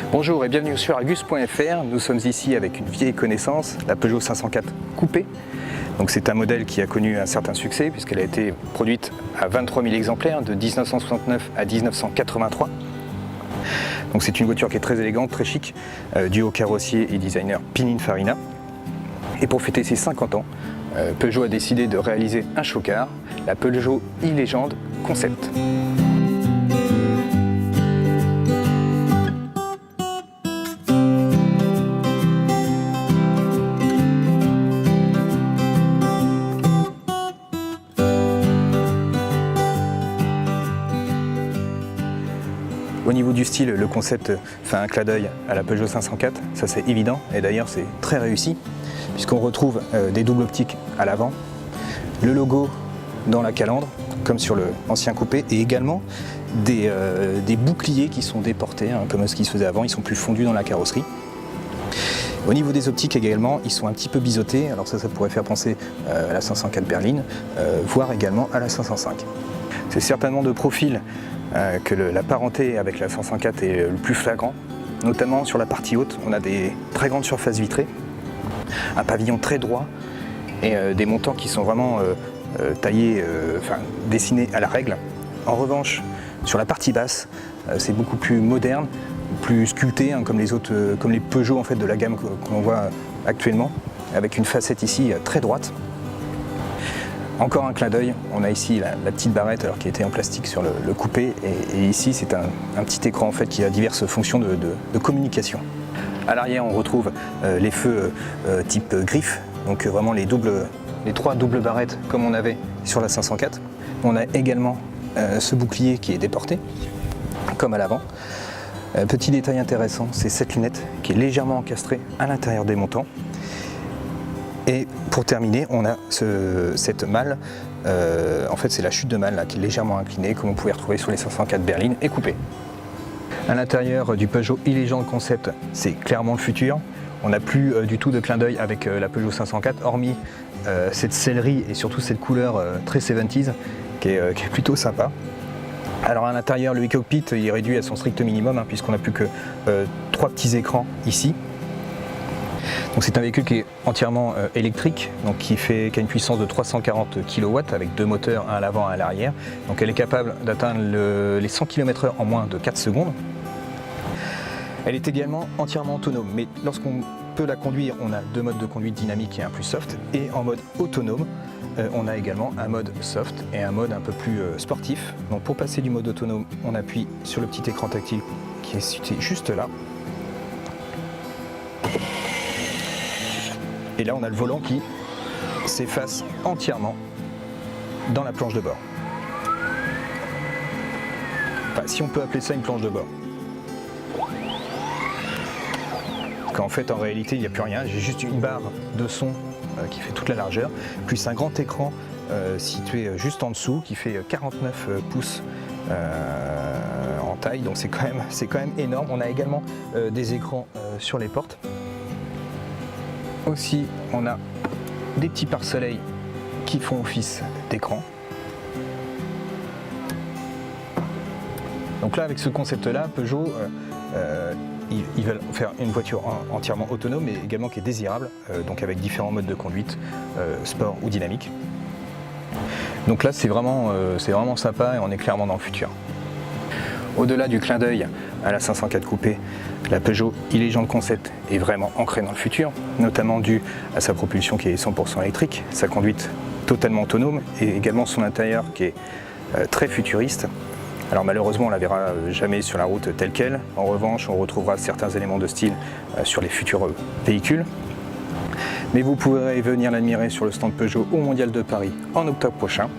Bonjour et bienvenue sur Argus.fr. Nous sommes ici avec une vieille connaissance, la Peugeot 504 Coupé. Donc c'est un modèle qui a connu un certain succès puisqu'elle a été produite à 23 000 exemplaires de 1969 à 1983. Donc c'est une voiture qui est très élégante, très chic, due au carrossier et designer Pininfarina. Et pour fêter ses 50 ans, Peugeot a décidé de réaliser un show-car, la Peugeot e-Legend Concept. Au niveau du style, le concept fait un clin d'œil à la Peugeot 504, ça c'est évident, et d'ailleurs c'est très réussi, puisqu'on retrouve des doubles optiques à l'avant, le logo dans la calandre, comme sur l'ancien coupé, et également des boucliers qui sont déportés, hein, comme ce qui se faisait avant, ils sont plus fondus dans la carrosserie. Au niveau des optiques également, ils sont un petit peu biseautés, alors ça pourrait faire penser à la 504 berline, voire également à la 505. C'est certainement de profil que la parenté avec la 504 est le plus flagrant, notamment sur la partie haute. On a des très grandes surfaces vitrées, un pavillon très droit et des montants qui sont vraiment taillés, dessinés à la règle. En revanche, sur la partie basse, c'est beaucoup plus moderne, plus sculpté, hein, comme les Peugeot en fait, de la gamme qu'on voit actuellement, avec une facette ici très droite. Encore un clin d'œil, on a ici la petite barrette alors, qui était en plastique sur le coupé, et ici c'est un petit écran en fait, qui a diverses fonctions de communication. À l'arrière on retrouve les feux type griffe, donc vraiment les trois doubles barrettes comme on avait sur la 504. On a également ce bouclier qui est déporté, comme à l'avant. Petit détail intéressant, c'est cette lunette qui est légèrement encastrée à l'intérieur des montants. Et pour terminer, on a cette malle, en fait c'est la chute de malle là, qui est légèrement inclinée, comme on pouvait retrouver sur les 504 berlines et coupées. À l'intérieur du Peugeot e-Legend Concept, c'est clairement le futur. On n'a plus du tout de clin d'œil avec la Peugeot 504, hormis cette sellerie et surtout cette couleur très 70s qui est plutôt sympa. Alors à l'intérieur, le e-cockpit il est réduit à son strict minimum, hein, puisqu'on n'a plus que 3 petits écrans ici. Donc c'est un véhicule qui est entièrement électrique, donc qui a une puissance de 340 kW avec 2 moteurs, un à l'avant et un à l'arrière. Donc elle est capable d'atteindre les 100 km/h en moins de 4 secondes. Elle est également entièrement autonome, mais lorsqu'on peut la conduire, on a 2 modes de conduite dynamique et un plus soft. Et en mode autonome, on a également un mode soft et un mode un peu plus sportif. Donc pour passer du mode autonome, on appuie sur le petit écran tactile qui est situé juste là. Et là, on a le volant qui s'efface entièrement dans la planche de bord. Enfin, si on peut appeler ça une planche de bord. Qu'en fait, en réalité, il n'y a plus rien. J'ai juste une barre de son qui fait toute la largeur, plus un grand écran situé juste en dessous qui fait 49 pouces en taille. Donc c'est quand même énorme. On a également des écrans sur les portes. Aussi, on a des petits pare-soleil qui font office d'écran. Donc là, avec ce concept-là, Peugeot, ils veulent faire une voiture entièrement autonome, mais également qui est désirable, donc avec différents modes de conduite, sport ou dynamique. Donc là, c'est vraiment sympa et on est clairement dans le futur. Au-delà du clin d'œil à la 504 Coupé, la Peugeot e-Legend Concept est vraiment ancrée dans le futur, notamment dû à sa propulsion qui est 100% électrique, sa conduite totalement autonome et également son intérieur qui est très futuriste. Alors malheureusement on ne la verra jamais sur la route telle qu'elle, en revanche on retrouvera certains éléments de style sur les futurs véhicules. Mais vous pourrez venir l'admirer sur le stand Peugeot au Mondial de Paris en octobre prochain.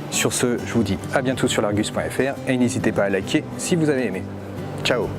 Sur ce, je vous dis à bientôt sur l'Argus.fr et n'hésitez pas à liker si vous avez aimé. Ciao!